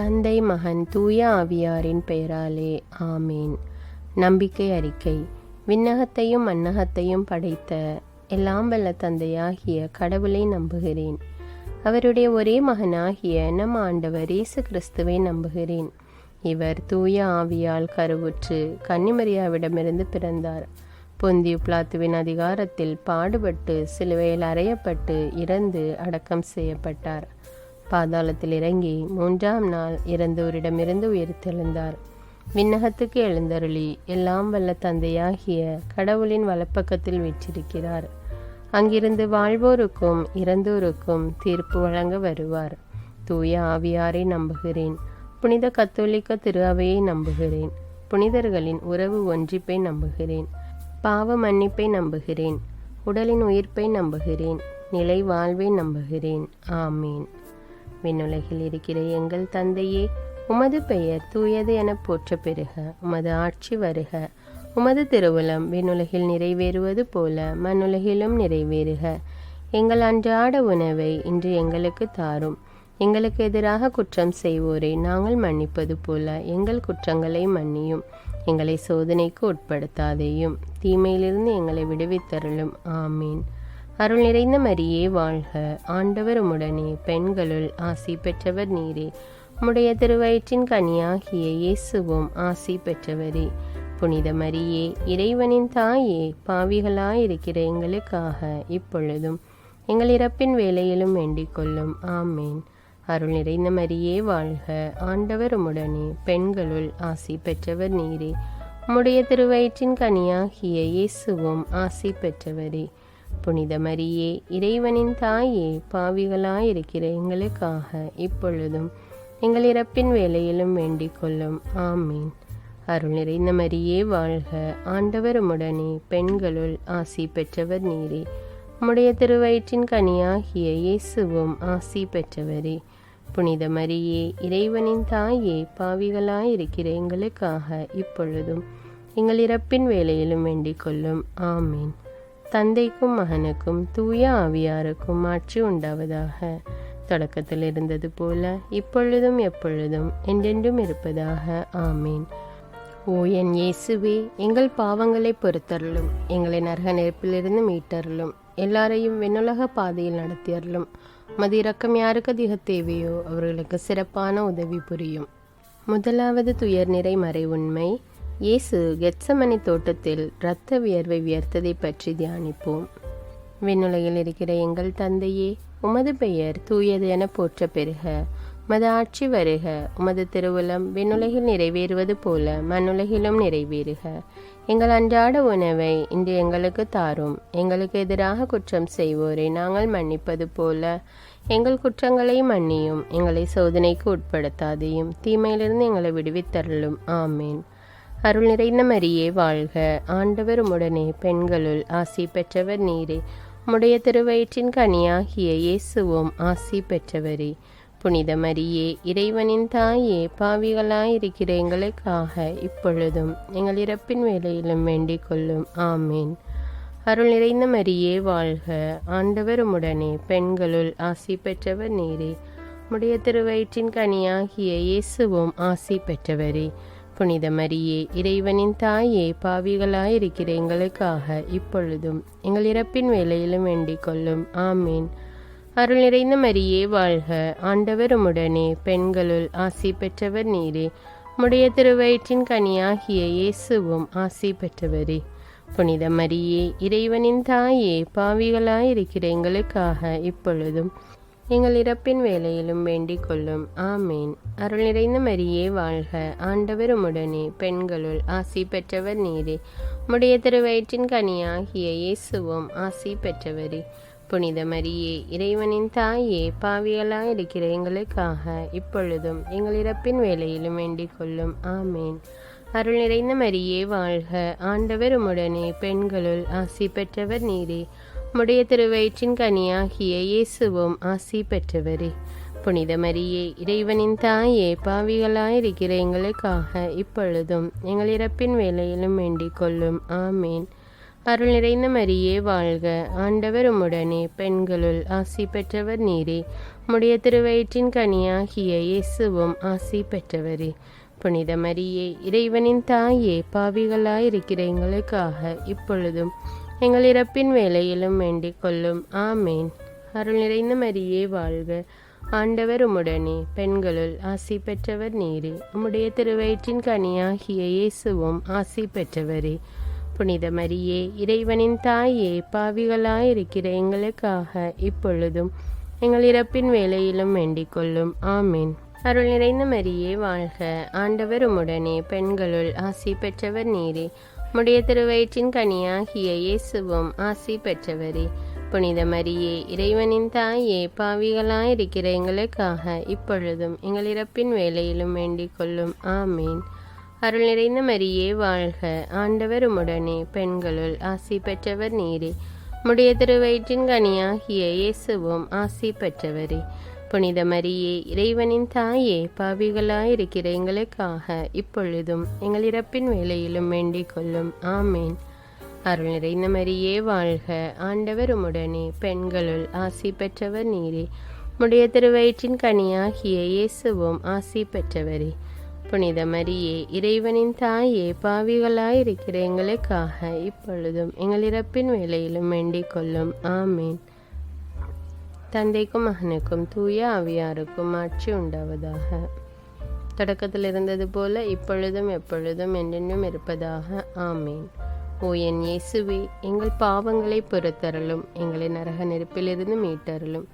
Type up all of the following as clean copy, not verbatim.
தந்தை, மகன், தூய ஆவியாரின் பெயராலே ஆமேன். நம்பிக்கை அறிக்கை. விண்ணகத்தையும் மண்ணகத்தையும் படைத்த எல்லாம் வல்ல தந்தையாகிய கடவுளை நம்புகிறேன். அவருடைய ஒரே மகனாகிய நம் ஆண்டவர் இயேசு கிறிஸ்துவை நம்புகிறேன். இவர் தூய ஆவியால் கருவுற்று கன்னிமரியாவிடமிருந்து பிறந்தார். பொந்தியு பிலாத்துவின் அதிகாரத்தில் பாடுபட்டு சிலுவையில் அறையப்பட்டு இறந்து அடக்கம் செய்யப்பட்டார். பாதாளத்தில் இறங்கி 3ஆம் நாள் இறந்தோரிடமிருந்து உயிர்த்தெழுந்தார். விண்ணகத்துக்கு எழுந்தருளி எல்லாம் வல்ல தந்தையாகிய கடவுளின் வலப்பக்கத்தில் வீற்றிருக்கிறார். அங்கிருந்து வாழ்வோருக்கும் இறந்தோருக்கும் தீர்ப்பு வழங்க வருவார். தூய ஆவியாரை நம்புகிறேன். புனித கத்தோலிக்க திரு அவையை நம்புகிறேன். புனிதர்களின் உறவு ஒன்றிப்பை நம்புகிறேன். பாவ மன்னிப்பை நம்புகிறேன். உடலின் உயிர்ப்பை நம்புகிறேன். நிலை வாழ்வை நம்புகிறேன். ஆமீன். விண்ணுலகில் இருக்கிற எங்கள் தந்தையே, உமது பெயர் தூயது என போற்ற பெறுக. உமது ஆட்சி வருக. உமது திருவுளம் விண்ணுலகில் நிறைவேறுவது போல மண்ணுலகிலும் நிறைவேறுக. எங்கள் அன்றாட உணவை இன்று எங்களுக்கு தாரும். எங்களுக்கு எதிராக குற்றம் செய்வோரை நாங்கள் மன்னிப்பது போல எங்கள் குற்றங்களை மன்னியும். எங்களை சோதனைக்கு உட்படுத்தாதேயும், தீமையிலிருந்து எங்களை விடுவித்தருளும். ஆமீன். அருள் நிறைந்த மரியே வாழ்க. ஆண்டவர் உம்முடனே, பெண்களுள் ஆசி பெற்றவர் நீரே. உம்முடைய திருவயிற்றின் கனியாகிய இயேசுவும் ஆசி பெற்றவரே. புனித மரியே, இறைவனின் தாயே, பாவிகளாயிருக்கிற எங்களுக்காக இப்பொழுதும் எங்கள் இறப்பின் வேளையிலும் வேண்டிக் கொள்ளும். ஆமீன். அருள் நிறைந்த மரியே வாழ்க. ஆண்டவர் உம்முடனே, பெண்களுள் ஆசி பெற்றவர் நீரே. உம்முடைய திருவயிற்றின் கனியாகிய இயேசுவும் ஆசி பெற்றவரே. புனித மரியே, இறைவனின் தாயே, பாவிகளாயிருக்கிற எங்களுக்காக இப்பொழுதும் எங்கள் இறப்பின் வேளையிலும் வேண்டிக் கொள்ளும். ஆமீன். அருள் நிறைந்த மரியே வாழ்க. ஆண்டவர் உம்முடனே, பெண்களுள் ஆசி பெற்றவர் நீரே. உம்முடைய திருவயிற்றின் கனியாகிய இயேசுவும் ஆசி பெற்றவரே. புனித மரியே, இறைவனின் தாயே, பாவிகளாயிருக்கிற எங்களுக்காக இப்பொழுதும் எங்கள் இறப்பின் வேளையிலும் வேண்டிக் கொள்ளும். ஆமீன். தந்தைக்கும் மகனுக்கும் தூய ஆவியாருக்கும் ஆட்சி உண்டாவதாக. தொடக்கத்தில் இருந்தது போல இப்பொழுதும் எப்பொழுதும் என்றென்றும் இருப்பதாக. ஆமீன். ஓ என் இயேசுவே, எங்கள் பாவங்களை பொறுத்தருளும். எங்களை நரக நெருப்பிலிருந்து மீட்டருளும். எல்லாரையும் விண்ணுலக பாதையில் நடத்தியருளும். மது இரக்கம் யாருக்கு அதிக தேவையோ அவர்களுக்கு சிறப்பான உதவி புரியும். முதலாவது துயர் நிறை மறை உண்மை. இயேசு கெத்சமனி தோட்டத்தில் இரத்த வியர்வை வியர்த்ததை பற்றி தியானிப்போம். விண்ணுலகில் இருக்கிற எங்கள் தந்தையே, உமது பெயர் தூயது என போற்ற பெறுக. உமது ஆட்சி வருக. உமது திருவுளம் விண்ணுலகில் நிறைவேறுவது போல மண்ணுலகிலும் நிறைவேறுக. எங்கள் அன்றாட உணவை இன்று எங்களுக்கு தாரும். எங்களுக்கு எதிராக குற்றம் செய்வோரை நாங்கள் மன்னிப்பது போல எங்கள் குற்றங்களை மன்னியும். எங்களை சோதனைக்கு உட்படுத்தாதையும், தீமையிலிருந்து எங்களை விடுவித்தருளும். ஆமீன். அருள் நிறைந்த மரியே வாழ்க. ஆண்டவர் உம்முடனே, பெண்களுள் ஆசி பெற்றவர் நீரே. உம்முடைய திருவயிற்றின் கனியாகிய இயேசுவும் ஆசி பெற்றவரே. புனித மரியே, இறைவனின் தாயே, பாவிகளாயிருக்கிற எங்களுக்காக இப்பொழுதும் எங்கள் இறப்பின் வேளையிலும் வேண்டிக் கொள்ளும். ஆமீன். அருள் நிறைந்த மரியே வாழ்க. ஆண்டவர் உம்முடனே, பெண்களுள் ஆசி பெற்றவர் நீரே. உம்முடைய திருவயிற்றின் கனியாகிய இயேசுவும் ஆசி பெற்றவரே. புனித மரியே, இறைவனின் தாயே, பாவிகளாயிருக்கிற எங்களுக்காக இப்பொழுதும் எங்கள் இறப்பின் வேளையிலும் வேண்டிக் கொள்ளும். ஆமீன். அருள் நிறைந்த மரியே வாழ்க. ஆண்டவர் உம்முடனே, பெண்களுள் ஆசி பெற்றவர் நீரே. உம்முடைய திருவயிற்றின் கனியாகிய இயேசுவும் ஆசி பெற்றவரே. புனித மரியே, இறைவனின் தாயே, பாவிகளாயிருக்கிற எங்களுக்காக இப்பொழுதும் எங்கள் இறப்பின் வேளையிலும் வேண்டிக் கொள்ளும். ஆமீன். அருள் நிறைந்த மரியே வாழ்க. ஆண்டவர் உம்முடனே, பெண்களுள் ஆசி பெற்றவர் நீரே. உம்முடைய திருவயிற்றின் கனியாகிய இயேசுவும் ஆசி பெற்றவரே. புனித மரியே, இறைவனின் தாயே, பாவிகளாயிருக்கிற எங்களுக்காக இப்பொழுதும் எங்கள் இறப்பின் வேளையிலும் வேண்டிக் கொள்ளும். ஆமீன். அருள் நிறைந்த மரியே வாழ்க. ஆண்டவர் உம்முடனே, பெண்களுள் ஆசி பெற்றவர் நீரே. உம்முடைய திருவயிற்றின் கனியாகிய இயேசுவும் ஆசி பெற்றவரே. புனித மரியே, இறைவனின் தாயே, பாவிகளாயிருக்கிற எங்களுக்காக இப்பொழுதும் எங்கள் இறப்பின் வேளையிலும் வேண்டிக் கொள்ளும். ஆமீன். அருள் நிறைந்த மரியே வாழ்க, ஆண்டவர் உம்முடனே, பெண்களுள் ஆசி பெற்றவர் நீரே. உம்முடைய திருவயிற்றின் கனியாகிய இயேசுவும் ஆசி பெற்றவரே. புனித மரியே, இறைவனின் தாயே, பாவிகளாயிருக்கிற எங்களுக்காக இப்பொழுதும் எங்கள் இறப்பின் வேளையிலும் வேண்டிக் கொள்ளும். ஆமேன். அருள் நிறைந்த மரியே வாழ்க, ஆண்டவர் உம்முடனே, பெண்களுள் ஆசி பெற்றவர் நீரே. உம்முடைய திருவயிற்றின் கனியாகிய இயேசுவும் ஆசி பெற்றவரே. புனித மரியே, இறைவனின் தாயே, பாவிகளாயிருக்கிற எங்களுக்காக இப்பொழுதும் எங்கள் இறப்பின் வேளையிலும் வேண்டிக் கொள்ளும். ஆமேன். அருள் நிறைந்த மரியே வாழ்க, ஆண்டவர் உம்முடனே, பெண்களுள் ஆசி பெற்றவர் நீரே. உம்முடைய திருவயிற்றின் கனியாகிய இயேசுவும் ஆசி பெற்றவரே. புனித மரியே, இறைவனின் தாயே, பாவிகளாயிருக்கிற எங்களுக்காக இப்பொழுதும் எங்கள் இறப்பின் வேளையிலும் வேண்டிக் கொள்ளும். ஆமேன். அருள் நிறைந்த மரியே வாழ்க, ஆண்டவர் உம்முடனே, பெண்களுள் ஆசி பெற்றவர் நீரே. உம்முடைய திருவயிற்றின் கனியாகிய இயேசுவும் ஆசி பெற்றவரே. புனித மரியே, இறைவனின் தாயே, பாவிகளாயிருக்கிற எங்களுக்காக இப்பொழுதும் எங்கள் இறப்பின் வேளையிலும் வேண்டிக் கொள்ளும். ஆமேன். அருள் நிறைந்த மரியே வாழ்க, ஆண்டவர் உம்முடனே, பெண்களுள் ஆசி பெற்றவர் நீரே. உம்முடைய திருவயிற்றின் கனியாகிய இயேசுவும் ஆசி பெற்றவரே. புனித மரியே, இறைவனின் தாயே, பாவிகளாயிருக்கிற எங்களுக்காக இப்பொழுதும் எங்கள் இறப்பின் வேளையிலும் வேண்டிக் கொள்ளும். ஆமேன். தந்தைக்கும் மகனுக்கும் தூய ஆவியாருக்கும் ஆட்சி உண்டாவதாக. தொடக்கத்தில் இருந்தது போல இப்பொழுதும் எப்பொழுதும் என்றென்றும் இருப்பதாக. ஆமேன். ஓ என் இயேசுவே, எங்கள் பாவங்களை பொறுத்தருளும், எங்களை நரக நெருப்பிலிருந்து மீட்டருளும்,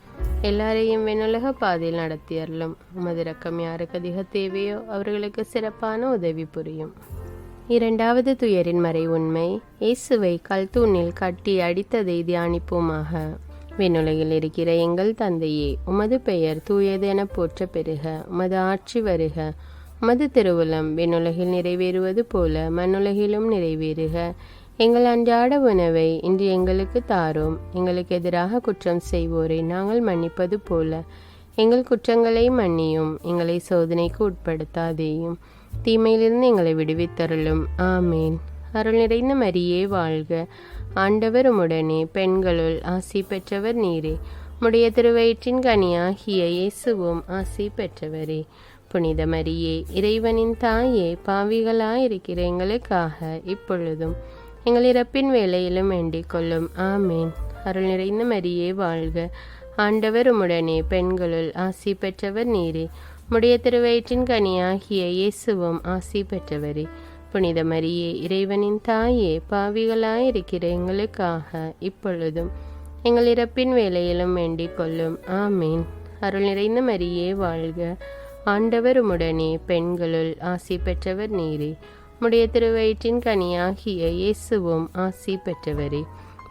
எல்லாரையும் விண்ணுலக பாதையில் நடத்தியருளும். உமது இரக்கம் யாருக்கு அதிக தேவையோ அவர்களுக்கு சிறப்பான உதவி புரியும். இரண்டாவது துயரின் மறை உண்மை. இயேசுவை கல்தூணில் கட்டி அடித்ததை தியானிப்போமாக. விண்ணுலகில் இருக்கிற எங்கள் தந்தையே, உமது பெயர் தூயது என போற்ற பெறுக. உமது ஆட்சி வருக. உமது திருவுளம் விண்ணுலகில் நிறைவேறுவது போல மண்ணுலகிலும் நிறைவேறுக. எங்கள் அன்றாட உணவை இன்று எங்களுக்கு தாரும். எங்களுக்கு எதிராக குற்றம் செய்வோரை நாங்கள் மன்னிப்பது போல எங்கள் குற்றங்களை மன்னியும். எங்களை சோதனைக்கு உட்படுத்தாதேயும், தீமையிலிருந்து எங்களை விடுவித்தருளும். ஆமேன். அருள் நிறைந்த மரியே வாழ்க, ஆண்டவர் உம்முடனே, பெண்களுள் ஆசி பெற்றவர் நீரே. உம்முடைய திருவயிற்றின் கனியாகிய இயேசுவும் ஆசி பெற்றவரே. புனித மரியே, இறைவனின் தாயே, பாவிகளாயிருக்கிற எங்களுக்காக இப்பொழுதும் எங்கள் இறப்பின் வேளையிலும் வேண்டிக் கொள்ளும். ஆமேன். அருள் நிறைந்த மரியே வாழ்க, ஆண்டவர் உம்முடனே, பெண்களுள் ஆசி பெற்றவர் நீரே. உம்முடைய திருவயிற்றின் கனியாகிய இயேசுவும் ஆசி பெற்றவரே. புனித மரியே, இறைவனின் தாயே, பாவிகளாயிருக்கிற எங்களுக்காக இப்பொழுதும் எங்கள் இறப்பின் வேளையிலும் வேண்டிக் கொள்ளும். ஆமேன். அருள் நிறைந்த மரியே வாழ்க, ஆண்டவர் உம்முடனே, பெண்களுள் ஆசி பெற்றவர் நீரே. உம்முடைய திருவயிற்றின் கனியாகிய இயேசுவும் ஆசி பெற்றவரே.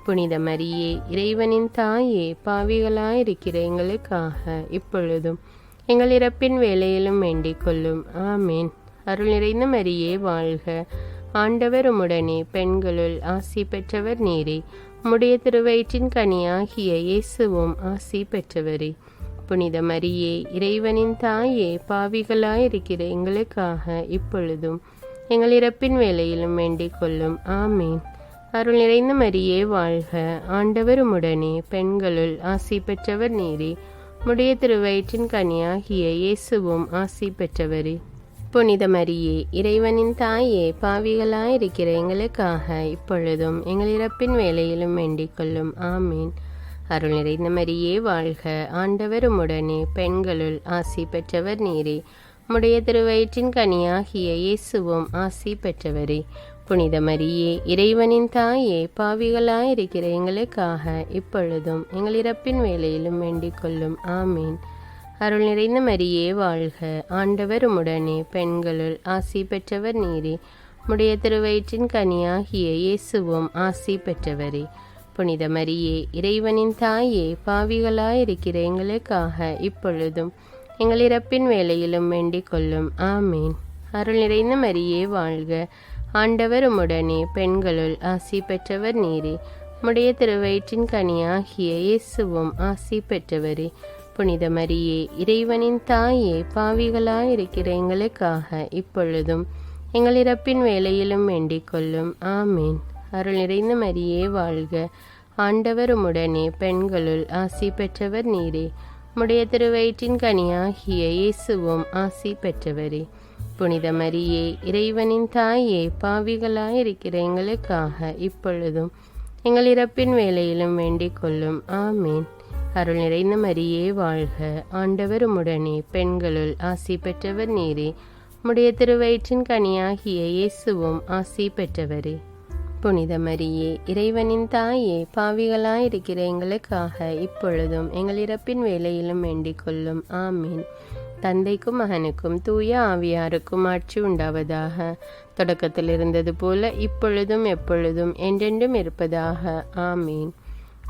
புனித மரியே, இறைவனின் தாயே, பாவிகளாயிருக்கிற எங்களுக்காக இப்பொழுதும் எங்கள் இறப்பின் வேளையிலும் வேண்டிக் கொள்ளும். ஆமேன். அருள் நிறைந்த மரியே வாழ்க, ஆண்டவர் உம்முடனே, பெண்களுள் ஆசி பெற்றவர் நீரே. உம்முடைய திருவயிற்றின் கனியாகிய இயேசுவும் ஆசி பெற்றவரே. புனித மரியே, இறைவனின் தாயே, பாவிகளாயிருக்கிற எங்களுக்காக இப்பொழுதும் எங்கள் இறப்பின் வேளையிலும் வேண்டிக் கொள்ளும். ஆமேன். அருள் நிறைந்த மரியே வாழ்க, ஆண்டவர் உம்முடனே, பெண்களுள் ஆசி பெற்றவர் நீரே. உம்முடைய திருவயிற்றின் கனியாகிய இயேசுவும் ஆசி பெற்றவரே. புனித மரியே, இறைவனின் தாயே, பாவிகளாயிருக்கிற எங்களுக்காக இப்பொழுதும் எங்கள் இறப்பின் வேளையிலும் வேண்டிக் கொள்ளும். ஆமேன். அருள் நிறைந்த மரியே வாழ்க, ஆண்டவர் உம்முடனே, பெண்களுள் ஆசி பெற்றவர் நீரே. உம்முடைய திருவயிற்றின் கனியாகிய இயேசுவும் ஆசி பெற்றவரே. புனித மரியே, இறைவனின் தாயே, பாவிகளாயிருக்கிற எங்களுக்காக இப்பொழுதும் எங்கள் இறப்பின் வேளையிலும் வேண்டிக் கொள்ளும். ஆமேன். அருள் நிறைந்த மரியே வாழ்க, ஆண்டவர் உம்முடனே, பெண்களுள் ஆசி பெற்றவர் நீரே. உம்முடைய திருவயிற்றின் கனியாகிய இயேசுவும் ஆசி பெற்றவரே. புனித மரியே, இறைவனின் தாயே, பாவிகளாயிருக்கிற எங்களுக்காக இப்பொழுதும் எங்கள் இறப்பின் வேளையிலும் வேண்டிக் கொள்ளும். ஆமேன். அருள் நிறைந்த மரியே வாழ்க, ஆண்டவர் உம்முடனே, பெண்களுள் ஆசி பெற்றவர் நீரே. உம்முடைய திருவயிற்றின் கனியாகிய இயேசுவும் ஆசி பெற்றவரே. புனித மரியே, இறைவனின் தாயே, பாவிகளாயிருக்கிற எங்களுக்காக இப்பொழுதும் எங்கள் இறப்பின் வேளையிலும் வேண்டிக் கொள்ளும். ஆமேன். அருள் நிறைந்த மரியே வாழ்க. ஆண்டவர் உம்முடனே, பெண்களுள் ஆசி பெற்றவர் நீரே. உம்முடைய திருவயிற்றின் கனியாகிய இயேசுவும் ஆசி பெற்றவரே. புனித மரியே, இறைவனின் தாயே, பாவிகளாயிருக்கிற எங்களுக்காக இப்பொழுதும் எங்கள் இறப்பின் வேளையிலும் வேண்டிக் கொள்ளும். ஆமீன். அருள் நிறைந்த மரியே வாழ்க. ஆண்டவர் உம்முடனே, பெண்களுள் ஆசி பெற்றவர் நீரே. உம்முடைய திருவயிற்றின் கனியாகிய இயேசுவும் ஆசி பெற்றவரே. புனித மரியே, இறைவனின் தாயே, பாவிகளாயிருக்கிற எங்களுக்காக இப்பொழுதும் எங்கள் இறப்பின் வேளையிலும் வேண்டிக் கொள்ளும். ஆமீன். தந்தைக்கும் மகனுக்கும் தூய ஆவியாருக்கும் ஆட்சி உண்டாவதாக. தொடக்கத்தில் இருந்தது போல இப்பொழுதும் எப்பொழுதும் என்றென்றும் இருப்பதாக. ஆமீன்.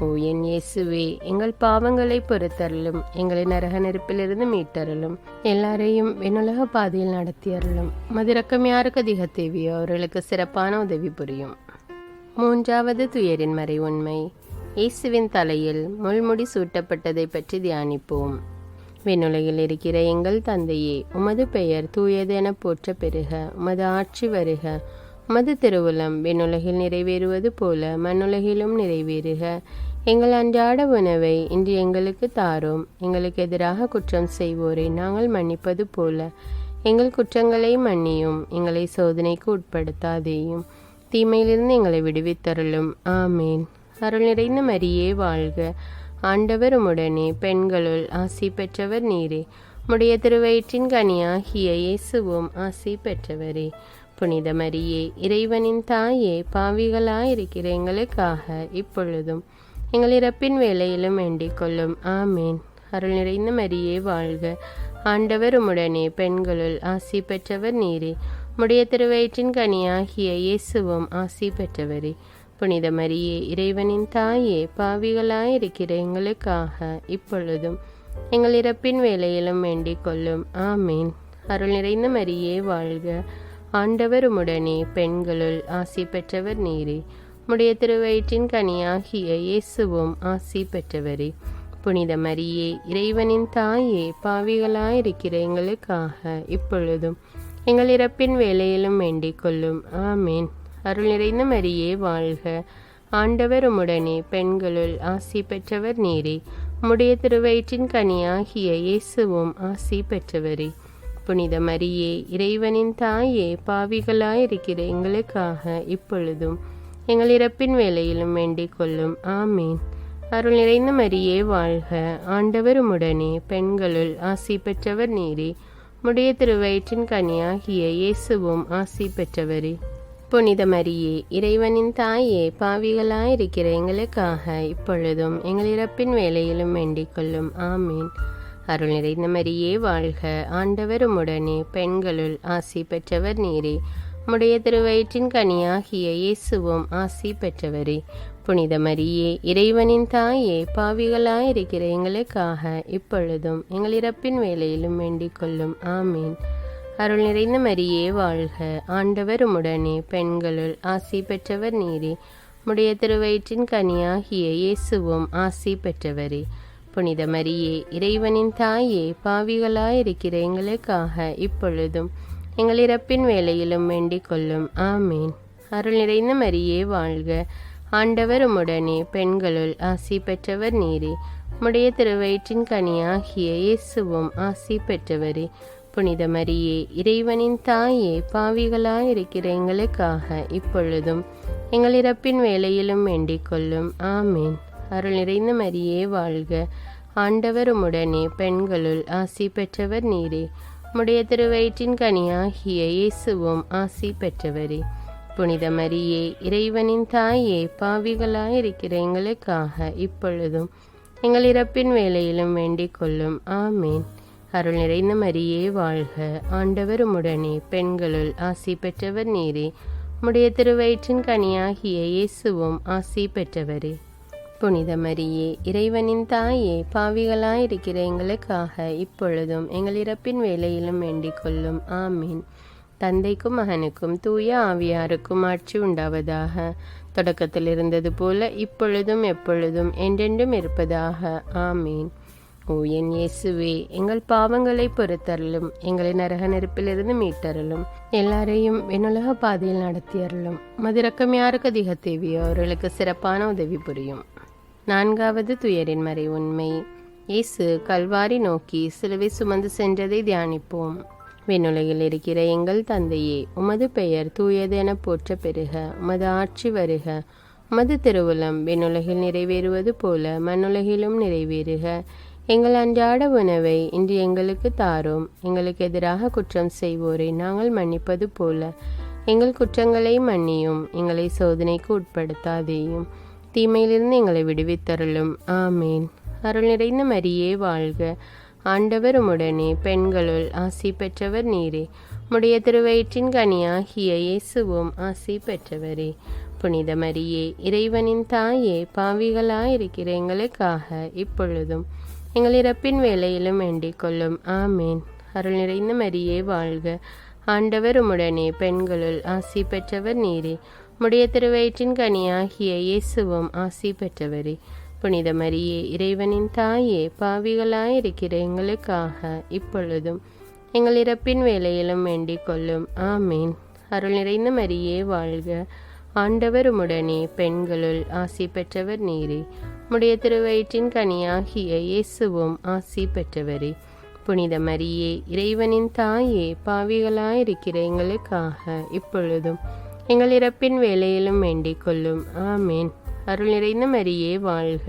ஓ என் இயேசுவே, எங்கள் பாவங்களை பொறுத்தருளும், எங்களை நரக நெருப்பிலிருந்து மீட்டருளும், எல்லாரையும் விண்ணுலக பாதையில் நடத்தியருளும். மதிரக்கம் யாருக்கு அதிக தேவையோ அவர்களுக்கு சிறப்பான உதவி புரியும். மூன்றாவது துயரின் மறை உண்மை. இயேசுவின் தலையில் முள்முடி சூட்டப்பட்டதை பற்றி தியானிப்போம். விண்ணுலகில் இருக்கிற எங்கள் தந்தையே, உமது பெயர் தூயது என போற்ற பெறுக. உமது ஆட்சி வருக. உமது திருவுளம் விண்ணுலகில் நிறைவேறுவது போல மண்ணுலகிலும் நிறைவேறுக. எங்கள் அன்றாட உணவை இன்று எங்களுக்கு தாரும். எங்களுக்கு எதிராக குற்றம் செய்வோரை நாங்கள் மன்னிப்பது போல எங்கள் குற்றங்களை மன்னியும். எங்களை சோதனைக்கு உட்படுத்தாதேயும், தீமையிலிருந்து எங்களை விடுவித்தருளும். ஆமீன். அருள் நிறைந்த மரியே வாழ்க. ஆண்டவர் உம்முடனே, பெண்களுள் ஆசி பெற்றவர் நீரே. உம்முடைய திருவயிற்றின் கனியாகிய இயேசுவும் ஆசி பெற்றவரே. புனித மரியே, இறைவனின் தாயே, பாவிகளாயிருக்கிற எங்களுக்காக இப்பொழுதும் எங்கள் இறப்பின் வேளையிலும் வேண்டிக் கொள்ளும். ஆமீன். அருள் நிறைந்த மரியே வாழ்க. ஆண்டவர் உம்முடனே, பெண்களுள் ஆசி பெற்றவர் நீரே. உம்முடைய திருவயிற்றின் கனியாகிய இயேசுவும் ஆசி பெற்றவரே. புனித மரியே, இறைவனின் தாயே, பாவிகளாயிருக்கிற எங்களுக்காக இப்பொழுதும் எங்கள் இறப்பின் வேளையிலும் வேண்டிக் கொள்ளும். ஆமீன். அருள் நிறைந்த மரியே வாழ்க. ஆண்டவர் உம்முடனே, பெண்களுள் ஆசி பெற்றவர் நீரே. உம்முடைய திருவயிற்றின் கனியாகிய இயேசுவும் ஆசி பெற்றவரே. புனித மரியே, இறைவனின் தாயே, பாவிகளாயிருக்கிற எங்களுக்காக இப்பொழுதும் எங்கள் இறப்பின் வேளையிலும் வேண்டிக் கொள்ளும். ஆமீன். அருள் நிறைந்த மரியே வாழ்க. ஆண்டவர் உம்முடனே, பெண்களுள் ஆசி பெற்றவர் நீரே. உம்முடைய திருவயிற்றின் கனியாகிய இயேசுவும் ஆசி பெற்றவரே. புனித மரியே, இறைவனின் தாயே, பாவிகளாயிருக்கிற எங்களுக்காக இப்பொழுதும் எங்கள் இறப்பின் வேளையிலும் வேண்டிக் கொள்ளும். ஆமீன். அருள் நிறைந்த மரியே வாழ்க. ஆண்டவர் உம்முடனே, பெண்களுள் ஆசி பெற்றவர் நீரே. உம்முடைய திருவயிற்றின் கனியாகிய இயேசுவும் ஆசி பெற்றவரே. புனித மரியே, இறைவனின் தாயே, பாவிகளாயிருக்கிற எங்களுக்காக இப்பொழுதும் எங்கள் இறப்பின் வேளையிலும் வேண்டிக் கொள்ளும். ஆமீன். அருள் நிறைந்த மரியே வாழ்க. ஆண்டவர் உம்முடனே, பெண்களுள் ஆசி பெற்றவர் நீரே. உம்முடைய திருவயிற்றின் கனியாகிய இயேசுவும் ஆசி பெற்றவரே. புனித மரியே, இறைவனின் தாயே, பாவிகளாயிருக்கிற எங்களுக்காக இப்பொழுதும் எங்கள் இறப்பின் வேளையிலும் வேண்டிக் கொள்ளும். ஆமீன். அருள் நிறைந்த மரியே வாழ்க. ஆண்டவர் உம்முடனே, பெண்களுள் ஆசி பெற்றவர் நீரே. உம்முடைய திருவயிற்றின் கனியாகிய இயேசுவும் ஆசி பெற்றவரே. புனித மரியே, இறைவனின் தாயே, பாவிகளாயிருக்கிற எங்களுக்காக இப்பொழுதும் எங்கள் இறப்பின் வேளையிலும் வேண்டிக் கொள்ளும். ஆமீன். அருள் நிறைந்த மரியே வாழ்க. ஆண்டவர் உம்முடனே, பெண்களுள் ஆசி பெற்றவர் நீரே. உம்முடைய திருவயிற்றின் கனியாகிய இயேசுவும் ஆசி பெற்றவரே. புனித மரியே, இறைவனின் தாயே, பாவிகளாயிருக்கிற எங்களுக்காக இப்பொழுதும் எங்கள் இறப்பின் வேளையிலும் வேண்டிக் கொள்ளும். ஆமீன். அருள் நிறைந்த மரியே வாழ்க. ஆண்டவர் உம்முடனே, பெண்களுள் ஆசி பெற்றவர் நீரே. உம்முடைய திருவயிற்றின் கனியாகிய இயேசுவும் ஆசி பெற்றவரே. புனித மரியே, இறைவனின் தாயே, பாவிகளாயிருக்கிற எங்களுக்காக இப்பொழுதும் எங்கள் இறப்பின் வேளையிலும் வேண்டிக் கொள்ளும். ஆமீன். அருள் நிறைந்த மரியே வாழ்க. ஆண்டவர் உம்முடனே, பெண்களுள் ஆசி பெற்றவர் நீரே. உம்முடைய திருவயிற்றின் கனியாகிய இயேசுவும் ஆசி பெற்றவரே. புனித மரியே, இறைவனின் தாயே, பாவிகளாயிருக்கிற எங்களுக்காக இப்பொழுதும் எங்கள் இறப்பின் வேளையிலும் வேண்டிக் கொள்ளும். ஆமீன். தந்தைக்கும் மகனுக்கும் தூய ஆவியாருக்கும் ஆட்சி உண்டாவதாக. தொடக்கத்தில் இருந்தது போல இப்பொழுதும் எப்பொழுதும் என்றென்றும் இருப்பதாக. ஆமீன். ஓ என் இயேசுவே, எங்கள் பாவங்களை பொறுத்தருளும், எங்களை நரக நெருப்பிலிருந்து மீட்டருளும், எல்லாரையும் விண்ணுலக பாதையில் நடத்தியருளும். மதிரக்கம் யாருக்கு அதிக தேவையோ அவர்களுக்கு சிறப்பான உதவி புரியும். 4வது துயரின் மறை உண்மை. இயேசு கல்வாரி நோக்கி சிலுவை சுமந்து சென்றதை தியானிப்போம். விண்ணுலகில் இருக்கிற எங்கள் தந்தையே, உமது பெயர் தூயது என போற்ற பெறுக. உமது ஆட்சி வருக. உமது திருவுளம் விண்ணுலகில் நிறைவேறுவது போல மண்ணுலகிலும் நிறைவேறுக. எங்கள் அன்றாட உணவை இன்று எங்களுக்கு தாரும். எங்களுக்கு எதிராக குற்றம் செய்வோரை நாங்கள் மன்னிப்பது போல எங்கள் குற்றங்களை மன்னியும். எங்களை சோதனைக்கு உட்படுத்தாதேயும், தீமையிலிருந்து எங்களை விடுவித்தருளும். ஆமேன். அருள் நிறைந்த மரியே வாழ்க. ஆண்டவர் உம்முடனே, பெண்களுள் ஆசி பெற்றவர் நீரே. உம்முடைய திருவயிற்றின் கனியாகிய இயேசுவும் ஆசி பெற்றவரே. புனித மரியே, இறைவனின் தாயே, பாவிகளாயிருக்கிற எங்களுக்காக இப்பொழுதும் எங்கள் இறப்பின் வேளையிலும் வேண்டிக் கொள்ளும். ஆமேன். அருள் நிறைந்த மரியே வாழ்க. ஆண்டவர் உம்முடனே, பெண்களுள் ஆசி பெற்றவர் நீரே. உம்முடைய திருவயிற்றின் கனியாகிய இயேசுவும் ஆசி பெற்றவரே. புனித மரியே, இறைவனின் தாயே, பாவிகளாயிருக்கிற எங்களுக்காக இப்பொழுதும் எங்கள் இறப்பின் வேளையிலும் வேண்டிக் கொள்ளும். ஆமேன். அருள் நிறைந்த மரியே வாழ்க. ஆண்டவர் உம்முடனே, பெண்களுள் ஆசி பெற்றவர் நீரே. உம்முடைய திருவயிற்றின் கனியாகிய இயேசுவும் ஆசி பெற்றவரே. புனித மரியே, இறைவனின் தாயே, பாவிகளாயிருக்கிற எங்களுக்காக இப்பொழுதும் எங்கள் இறப்பின் வேளையிலும் வேண்டிக் கொள்ளும். ஆமேன். அருள் நிறைந்த மரியே வாழ்க.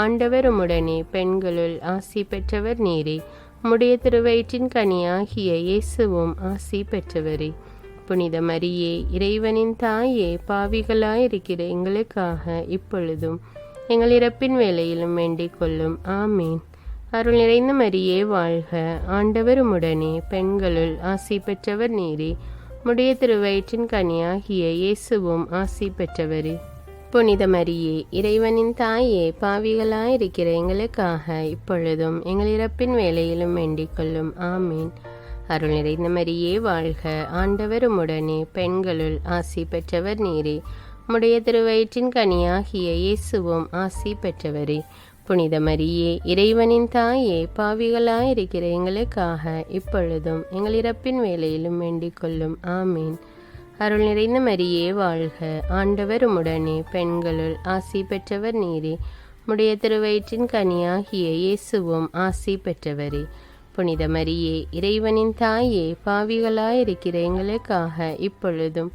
ஆண்டவர் உம்முடனே, பெண்களுள் ஆசி பெற்றவர் நீரே. உம்முடைய திருவயிற்றின் கனியாகிய இயேசுவும் ஆசி பெற்றவரே. புனித மரியே, இறைவனின் தாயே, பாவிகளாயிருக்கிற எங்களுக்காக இப்பொழுதும் எங்கள் இறப்பின் வேளையிலும் வேண்டிக் கொள்ளும். ஆமேன். அருள் நிறைந்த மரியே வாழ்க. ஆண்டவர் உம்முடனே, பெண்களுள் ஆசி பெற்றவர் நீரே. உம்முடைய திருவயிற்றின் கனியாகிய இயேசுவும் ஆசி பெற்றவரே. புனித மரியே, இறைவனின் தாயே, பாவிகளாயிருக்கிற எங்களுக்காக இப்பொழுதும் எங்கள் இறப்பின் வேளையிலும் வேண்டிக் கொள்ளும். ஆமேன். அருள் நிறைந்த மரியே வாழ்க. ஆண்டவர் உம்முடனே, பெண்களுள் ஆசி பெற்றவர் நீரே. உம்முடைய திருவயிற்றின் கனியாகிய இயேசுவும் ஆசி பெற்றவரே. புனித மரியே, இறைவனின் தாயே, பாவிகளாயிருக்கிற எங்களுக்காக இப்பொழுதும் எங்கள் இறப்பின் வேளையிலும் வேண்டிக் கொள்ளும். ஆமேன். அருள் நிறைந்த மரியே வாழ்க. ஆண்டவர் உம்முடனே, பெண்களுள் ஆசி பெற்றவர் நீரே. உம்முடைய திருவயிற்றின் கனியாகிய இயேசுவும் ஆசி பெற்றவரே. புனித மரியே, இறைவனின் தாயே, பாவிகளாயிருக்கிற எங்களுக்காக இப்பொழுதும்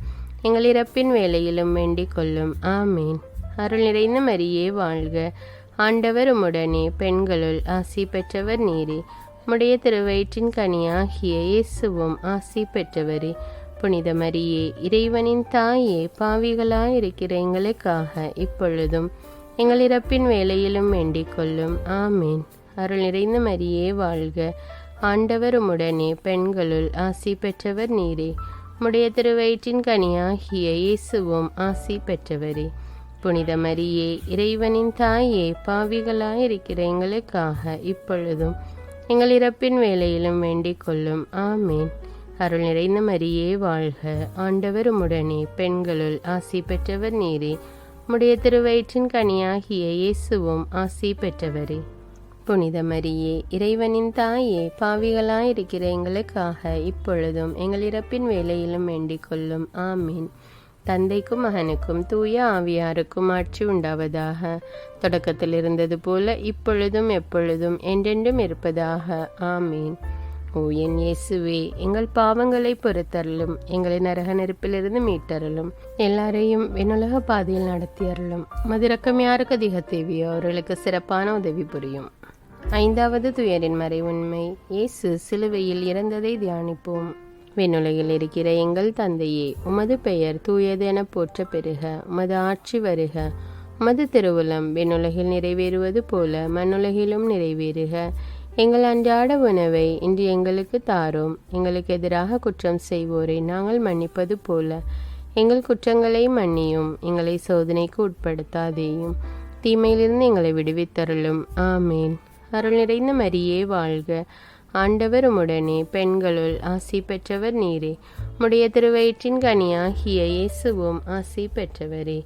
எங்கள் இறப்பின் வேளையிலும் வேண்டிக் கொள்ளும். ஆமேன். அருள் நிறைந்த மரியே வாழ்க. ஆண்டவர் உம்முடனே, பெண்களுள் ஆசி பெற்றவர் நீரே. உம்முடைய திருவயிற்றின் கனியாகிய இயேசுவும் ஆசி பெற்றவரே. புனித மரியே, இறைவனின் தாயே, பாவிகளாயிருக்கிற எங்களுக்காக இப்பொழுதும் எங்கள் இறப்பின் வேளையிலும் வேண்டிக் கொள்ளும். ஆமேன். அருள் நிறைந்த மரியே வாழ்க. ஆண்டவர் உம்முடனே, பெண்களுள் ஆசி பெற்றவர் நீரே. உம்முடைய திருவயிற்றின் கனியாகிய இயேசுவும் ஆசி பெற்றவரே. புனித மரியே, இறைவனின் தாயே, பாவிகளாயிருக்கிற எங்களுக்காக இப்பொழுதும் எங்கள் இறப்பின் வேளையிலும் வேண்டிக் கொள்ளும். ஆமேன். அருள் நிறைந்த மரியே வாழ்க. ஆண்டவர் உம்முடனே, பெண்களுள் ஆசி பெற்றவர் நீரே. உம்முடைய திருவயிற்றின் கனியாகிய இயேசுவும் ஆசி பெற்றவரே. புனித மரியே, இறைவனின் தாயே, பாவிகளாயிருக்கிற எங்களுக்காக இப்பொழுதும் எங்கள் இறப்பின் வேளையிலும் வேண்டிக் கொள்ளும். ஆமீன். தந்தைக்கும் மகனுக்கும் தூய ஆவியாருக்கும் ஆட்சி உண்டாவதாக. தொடக்கத்தில் இருந்தது போல இப்பொழுதும் எப்பொழுதும் என்றென்றும் இருப்பதாக. ஆமீன். ஓ என் இயேசுவே, எங்கள் பாவங்களை பொறுத்தருளும், எங்களை நரக நெருப்பிலிருந்து மீட்டருளும், எல்லாரையும் விண்ணுலக பாதையில் நடத்தியருளும். மதிரக்கம் யாருக்கு அதிக தேவையோ அவர்களுக்கு சிறப்பான உதவி புரியும். 5வது துயரின் மறை உண்மை. இயேசு சிலுவையில் இறந்ததை தியானிப்போம். விண்ணுலகில் இருக்கிற எங்கள் தந்தையே, உமது பெயர் தூயது என போற்ற பெறுக. உமது ஆட்சி வருக. உமது திருவுளம் விண்ணுலகில் நிறைவேறுவது போல மண்ணுலகிலும் நிறைவேறுக. எங்கள் அன்றாட உணவை இன்று எங்களுக்கு தாரும். எங்களுக்கு எதிராக குற்றம் செய்வோரை நாங்கள் மன்னிப்பது போல எங்கள் குற்றங்களை மன்னியும். எங்களை சோதனைக்கு உட்படுத்தாதேயும், தீமையிலிருந்து எங்களை விடுவித்தருளும். ஆமேன். அருள் நிறைந்த மரியே வாழ்க. ஆண்டவர் உம்முடனே, பெண்களுள் ஆசி பெற்றவர் நீரே. உம்முடைய திருவயிற்றின் கனியாகிய இயேசுவும் ஆசி பெற்றவரே.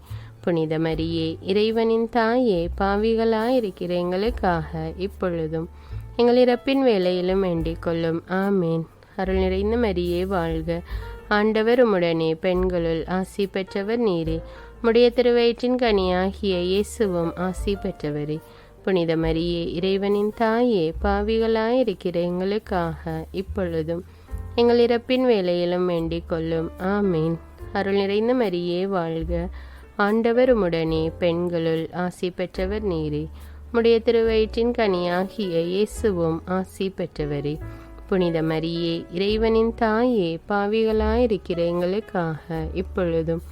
புனித மரியே, இறைவனின் தாயே, பாவிகளாயிருக்கிற எங்களுக்காக இப்பொழுதும் எங்கள் இறப்பின் வேளையிலும் வேண்டிக் கொள்ளும். ஆமேன். அருள் நிறைந்த மரியே வாழ்க, ஆண்டவர் உம்முடனே, பெண்களுள் ஆசி பெற்றவர் நீரே. உம்முடைய திருவயிற்றின் கனியாகிய இயேசுவும் ஆசி பெற்றவரே. புனித மரியே, இறைவனின் தாயே, பாவிகளாயிருக்கிற எங்களுக்காக இப்பொழுதும் எங்கள் இறப்பின் வேளையிலும் வேண்டிக் கொள்ளும். ஆமேன். அருள் நிறைந்த மரியே வாழ்க, ஆண்டவர் உம்முடனே, பெண்களுள் ஆசி பெற்றவர் நீரே. உம்முடைய திருவயிற்றின் கனியாகிய இயேசுவும் ஆசி பெற்றவரே. புனித மரியே, இறைவனின் தாயே, பாவிகளாயிருக்கிற எங்களுக்காக இப்பொழுதும்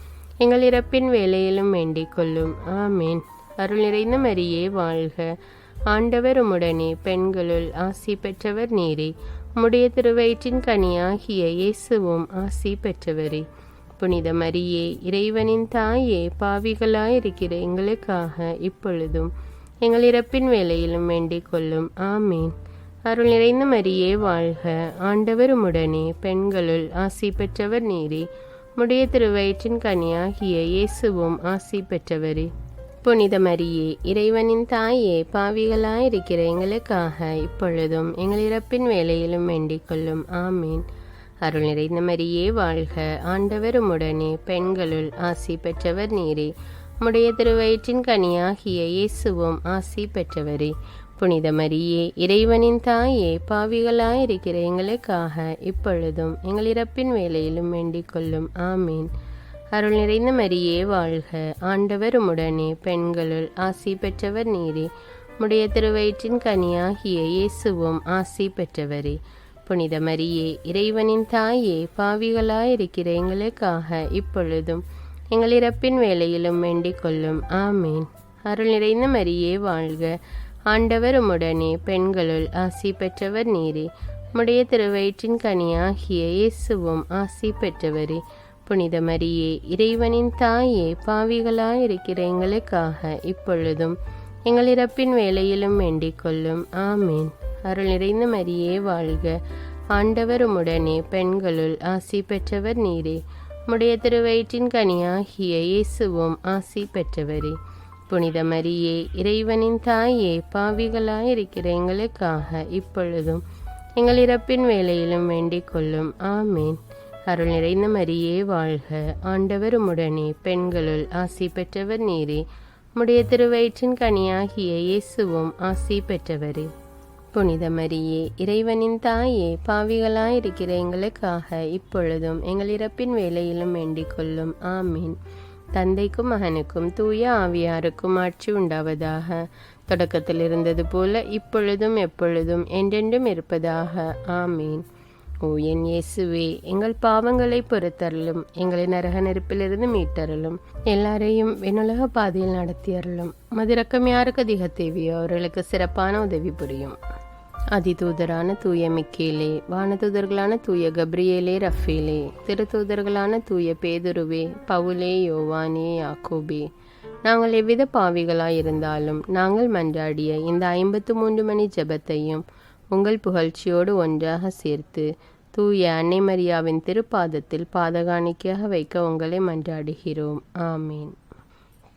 எங்கள் இறப்பின் வேளையிலும் வேண்டிக் கொள்ளும். ஆமேன். அருள் நிறைந்த மரியே வாழ்க, ஆண்டவர் உம்முடனே, பெண்களுள் ஆசி பெற்றவர் நீரே. உம்முடைய திருவயிற்றின் கனியாகிய இயேசுவும் ஆசி பெற்றவரே. புனித மரியே, இறைவனின் தாயே, பாவிகளாயிருக்கிற எங்களுக்காக இப்பொழுதும் எங்கள் இறப்பின் வேளையிலும் வேண்டிக் கொள்ளும். ஆமேன். அருள் நிறைந்த மரியே வாழ்க, ஆண்டவர் உம்முடனே, பெண்களுள் ஆசி பெற்றவர் நீரே. உம்முடைய திருவயிற்றின் கனியாகிய இயேசுவும் ஆசி பெற்றவரே. புனித மரியே, இறைவனின் தாயே, பாவிகளாயிருக்கிற எங்களுக்காக இப்பொழுதும் எங்கள் இறப்பின் வேளையிலும் வேண்டிக் கொள்ளும். ஆமேன். அருள் நிறைந்த மரியே வாழ்க, ஆண்டவர் உம்முடனே, பெண்களுள் ஆசி பெற்றவர் நீரே. உம்முடைய திருவயிற்றின் கனியாகிய இயேசுவும் ஆசி பெற்றவரே. புனித மரியே, இறைவனின் தாயே, பாவிகளாயிருக்கிற எங்களுக்காக இப்பொழுதும் எங்கள் இறப்பின் வேளையிலும் வேண்டிக் கொள்ளும். ஆமேன். அருள் நிறைந்த மரியே வாழ்க, ஆண்டவர் உம்முடனே, பெண்களுள் ஆசி பெற்றவர் நீரே. உம்முடைய திருவயிற்றின் கனியாகிய இயேசுவும் ஆசி பெற்றவரே. புனித மரியே, இறைவனின் தாயே, பாவிகளாயிருக்கிற எங்களுக்காக இப்பொழுதும் எங்கள் இறப்பின் வேளையிலும் வேண்டிக் கொள்ளும். ஆமேன். அருள் நிறைந்த மரியே வாழ்க, ஆண்டவர் உம்முடனே, பெண்களுள் ஆசி பெற்றவர் நீரே. உம்முடைய திருவயிற்றின் கனியாகிய இயேசுவும் ஆசி பெற்றவரே. புனித மரியே, இறைவனின் தாயே, பாவிகளாயிருக்கிற எங்களுக்காக இப்பொழுதும் எங்கள் இறப்பின் வேளையிலும் வேண்டிக் கொள்ளும். ஆமேன். அருள் நிறைந்த மரியே வாழ்க, ஆண்டவர் உம்முடனே, பெண்களுள் ஆசி பெற்றவர் நீரே. உம்முடைய திருவயிற்றின் கனியாகிய இயேசுவும் ஆசி பெற்றவரே. புனித மரியே, இறைவனின் தாயே, பாவிகளாயிருக்கிற எங்களுக்காக இப்பொழுதும் எங்கள் இறப்பின் வேளையிலும் வேண்டிக் கொள்ளும். ஆமேன். அருள் நிறைந்த மரியே வாழ்க, ஆண்டவர் உம்முடனே, பெண்களுள் ஆசி பெற்றவர் நீரே. உம்முடைய திருவயிற்றின் கனியாகிய இயேசுவும் ஆசி பெற்றவரே. புனித மரியே, இறைவனின் தாயே, பாவிகளாயிருக்கிற எங்களுக்காக இப்பொழுதும் எங்கள் இறப்பின் வேளையிலும் வேண்டிக் கொள்ளும். ஆமீன். தந்தைக்கும் மகனுக்கும் தூய ஆவியாருக்கும் ஆட்சி உண்டாவதாக. தொடக்கத்தில் இருந்தது போல இப்பொழுதும் எப்பொழுதும் என்றென்றும் இருப்பதாக. ஆமீன். ஓ என் இயேசுவே, எங்கள் பாவங்களை பொறுத்தருளும், எங்களை நரக நெருப்பிலிருந்து மீட்டருளும், எல்லாரையும் விண்ணுலக பாதையில் நடத்தியருளும். மதிரக்கம் யாருக்கு அதிக தேவையோ அவர்களுக்கு சிறப்பான உதவி புரியும். அதிதூதரான தூய மிக்கேலே, வானதூதர்களான தூய கப்ரியேலே, ரஃபேலே, திருத்தூதர்களான தூய பேதுருவே, பவுலே, யோவானே, யாக்கோபே, நாங்கள் எவ்வித பாவிகளாயிருந்தாலும் நாங்கள் மன்றாடிய இந்த 53 மணி ஜெபத்தையும் உங்கள் புகழ்ச்சியோடு ஒன்றாக சேர்த்து தூய அன்னை மரியாவின் திருப்பாதத்தில் பாதகாணிக்கையாக வைக்க உங்களை மன்றாடுகிறோம். ஆமீன்.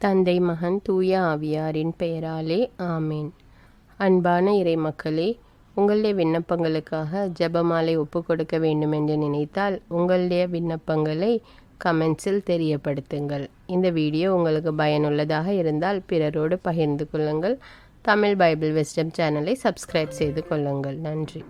தந்தை, மகன், தூய ஆவியாரின் பெயராலே ஆமீன். அன்பான இறை மக்களே, உங்களுடைய விண்ணப்பங்களுக்காக ஜெபமாலை ஒப்பு கொடுக்க வேண்டும் என்று நினைத்தால் உங்களுடைய விண்ணப்பங்களை கமெண்ட்ஸில் தெரியப்படுத்துங்கள். இந்த வீடியோ உங்களுக்கு பயனுள்ளதாக இருந்தால் பிறரோடு பகிர்ந்து கொள்ளுங்கள். தமிழ் பைபிள் விஸ்டம் சேனலை சப்ஸ்கிரைப் செய்து கொள்ளுங்கள். நன்றி.